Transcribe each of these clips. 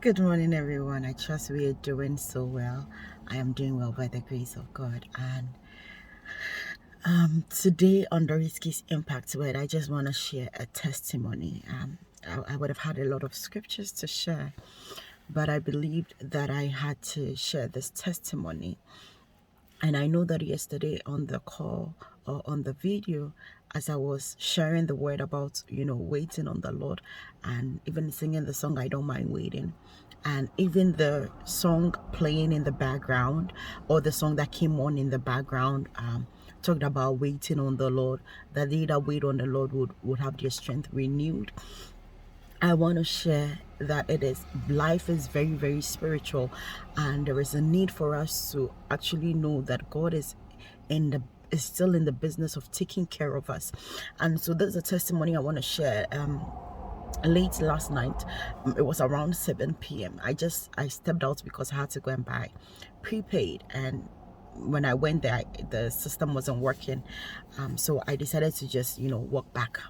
Good morning, everyone. I trust we are doing so well. I am doing well by the grace of God. And today on the Risky's Impact Word, I just want to share a testimony. I would have had a lot of scriptures to share, but I believed that I had to share this testimony. And I know that yesterday on the call or on the video, as I was sharing the word about, waiting on the Lord and even singing the song, I Don't Mind Waiting. And even the song playing in the background or the song that came on in the background talked about waiting on the Lord, that they that wait on the Lord would have their strength renewed. I want to share that life is very, very spiritual, and there is a need for us to actually know that God is still in the business of taking care of us. And so there's a testimony I want to share. Late last night, it was around 7 p.m. I stepped out because I had to go and buy prepaid, and when I went there, the system wasn't working, so I decided to just walk back.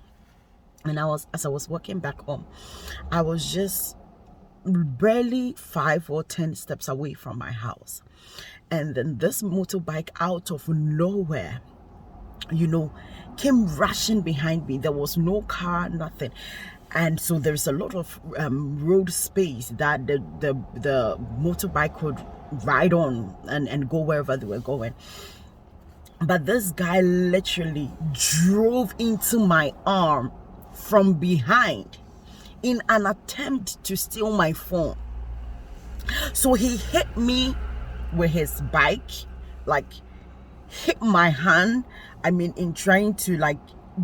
And as I was walking back home, I was just barely 5 or 10 steps away from my house. And then this motorbike out of nowhere, came rushing behind me. There was no car, nothing. And so there's a lot of road space that the motorbike could ride on and go wherever they were going. But this guy literally drove into my arm from behind in an attempt to steal my phone. So he hit me with his bike, hit my hand, in trying to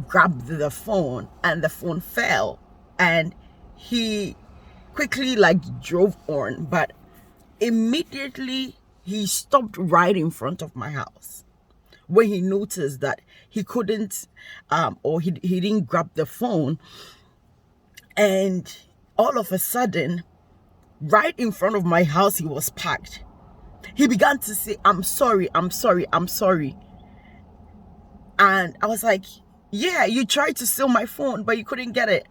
grab the phone, and the phone fell, and he quickly drove on, but immediately he stopped right in front of my house when he noticed that he couldn't or he didn't grab the phone. And all of a sudden, right in front of my house, he was parked. He began to say, I'm sorry. And I was like, yeah, you tried to steal my phone, but you couldn't get it.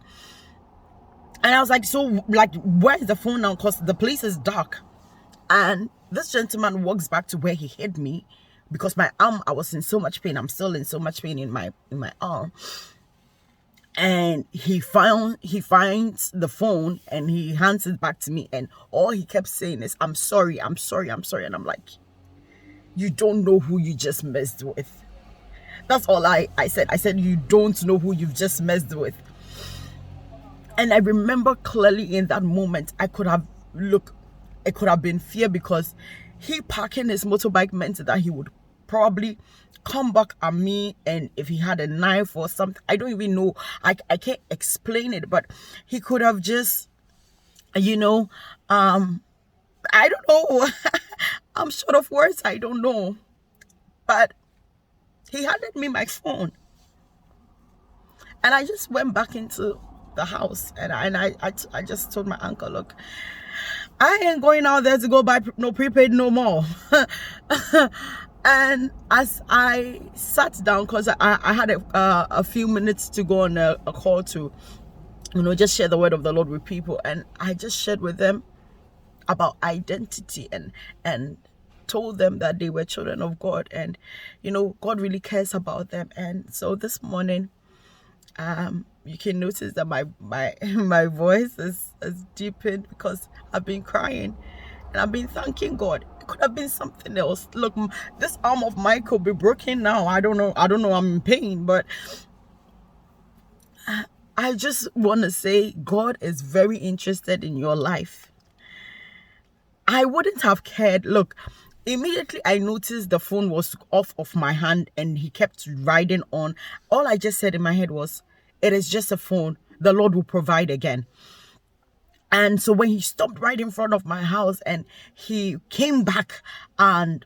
And I was like, so where is the phone now? Because the place is dark. And this gentleman walks back to where he hit me, because my arm, I was in so much pain. I'm still in so much pain in my arm. And he finds the phone and he hands it back to me. And all he kept saying is, I'm sorry. And I'm like, you don't know who you just messed with. That's all I said. I said, you don't know who you've just messed with. And I remember clearly in that moment, it could have been fear, because he parking his motorbike meant that he would probably come back at me, and if he had a knife or something, I don't even know. I can't explain it, but he could have just, I don't know. I'm short of words. I don't know. But he handed me my phone, and I just went back into the house, and I just told my uncle, look, I ain't going out there to go buy no prepaid no more. And as I sat down, because I had a few minutes to go on a call to, just share the word of the Lord with people, and I just shared with them about identity and told them that they were children of God, and God really cares about them. And so this morning, you can notice that my voice is deepened, because I've been crying and I've been thanking God. It could have been something else. Look, this arm of mine could be broken now. I don't know. I'm in pain, but I just want to say God is very interested in your life. I wouldn't have cared. Look, immediately I noticed the phone was off of my hand and he kept riding on. All I just said in my head was, it is just a phone. The Lord will provide again. And so when he stopped right in front of my house and he came back and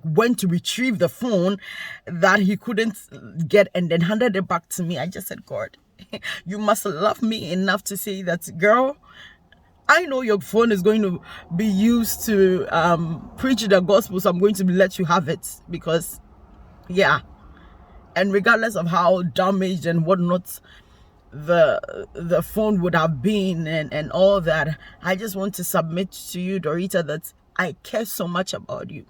went to retrieve the phone that he couldn't get and then handed it back to me, I just said, God, you must love me enough to say that, girl, I know your phone is going to be used to preach the gospel, so I'm going to let you have it, because, yeah. And regardless of how damaged and whatnot the phone would have been and all that. I just want to submit to you, Dorita, that I care so much about you,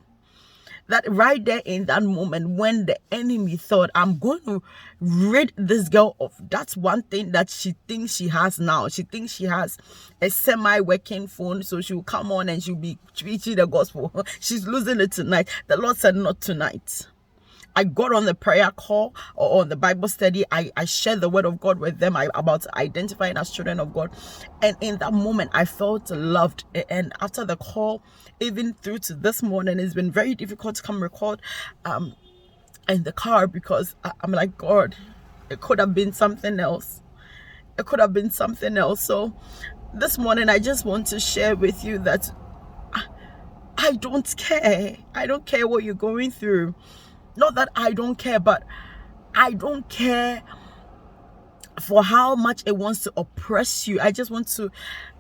that right there in that moment when the enemy thought, I'm going to rid this girl of that's one thing that she thinks she has now. She thinks she has a semi-working phone, so she'll come on and she'll be preaching the gospel. She's losing it tonight. The Lord said, not tonight. I got on the prayer call or on the Bible study. I shared the word of God with them about identifying as children of God. And in that moment, I felt loved. And after the call, even through to this morning, it's been very difficult to come record in the car, because I'm like, God, it could have been something else. It could have been something else. So this morning, I just want to share with you that I don't care. I don't care what you're going through. Not that I don't care, but I don't care for how much it wants to oppress you. I just want to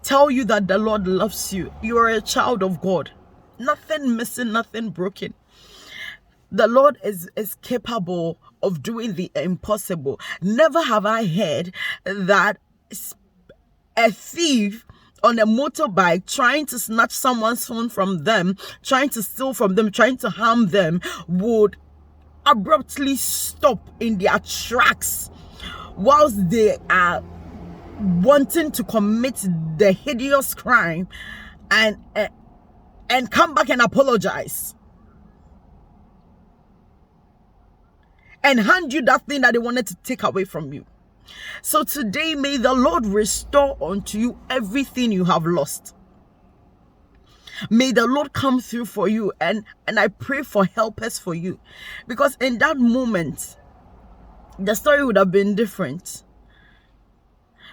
tell you that the Lord loves you. You are a child of God. Nothing missing, nothing broken. The Lord is capable of doing the impossible. Never have I heard that a thief on a motorbike trying to snatch someone's phone from them, trying to steal from them, trying to harm them, would abruptly stop in their tracks whilst they are wanting to commit the hideous crime and come back and apologize and hand you that thing that they wanted to take away from you. So today, may the Lord restore unto you everything you have lost. May the Lord come through for you, and I pray for helpers for you, because in that moment the story would have been different.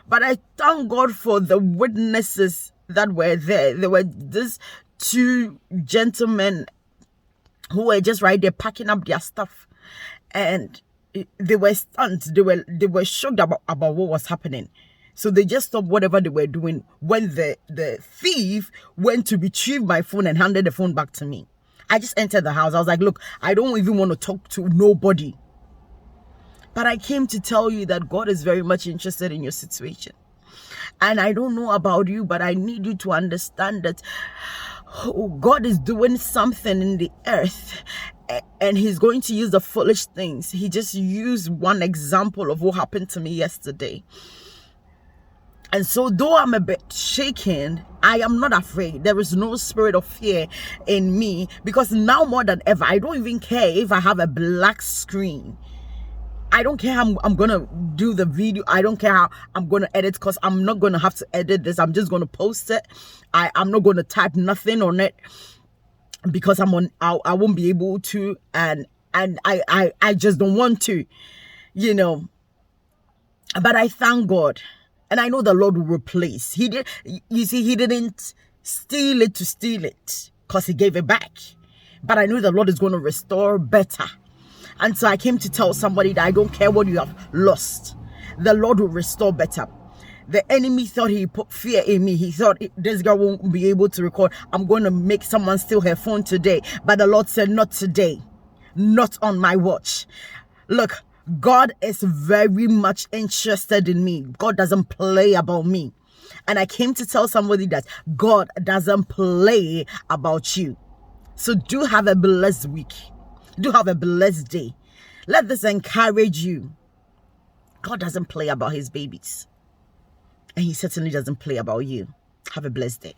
But I thank God for the witnesses that were there. There were these two gentlemen who were just right there packing up their stuff, and they were stunned. They were shocked about what was happening. So they just stopped whatever they were doing when the thief went to retrieve my phone and handed the phone back to me. I just entered the house. I was like, look, I don't even want to talk to nobody. But I came to tell you that God is very much interested in your situation. And I don't know about you, but I need you to understand that God is doing something in the earth, and he's going to use the foolish things. He just used one example of what happened to me yesterday. And so though I'm a bit shaken, I am not afraid. There is no spirit of fear in me, because now more than ever, I don't even care if I have a black screen. I don't care how I'm going to do the video. I don't care how I'm going to edit, because I'm not going to have to edit this. I'm just going to post it. I'm not going to type nothing on it, because I won't be able to, and I just don't want to, you know. But I thank God. And I know the Lord will replace. He didn't steal it to steal it, because he gave it back. But I know the Lord is going to restore better. And so I came to tell somebody that I don't care what you have lost. The Lord will restore better. The enemy thought he put fear in me. He thought this girl won't be able to record. I'm going to make someone steal her phone today. But the Lord said, not today. Not on my watch. Look, God is very much interested in me. God doesn't play about me. And I came to tell somebody that God doesn't play about you. So do have a blessed week. Do have a blessed day. Let this encourage you. God doesn't play about his babies. And he certainly doesn't play about you. Have a blessed day.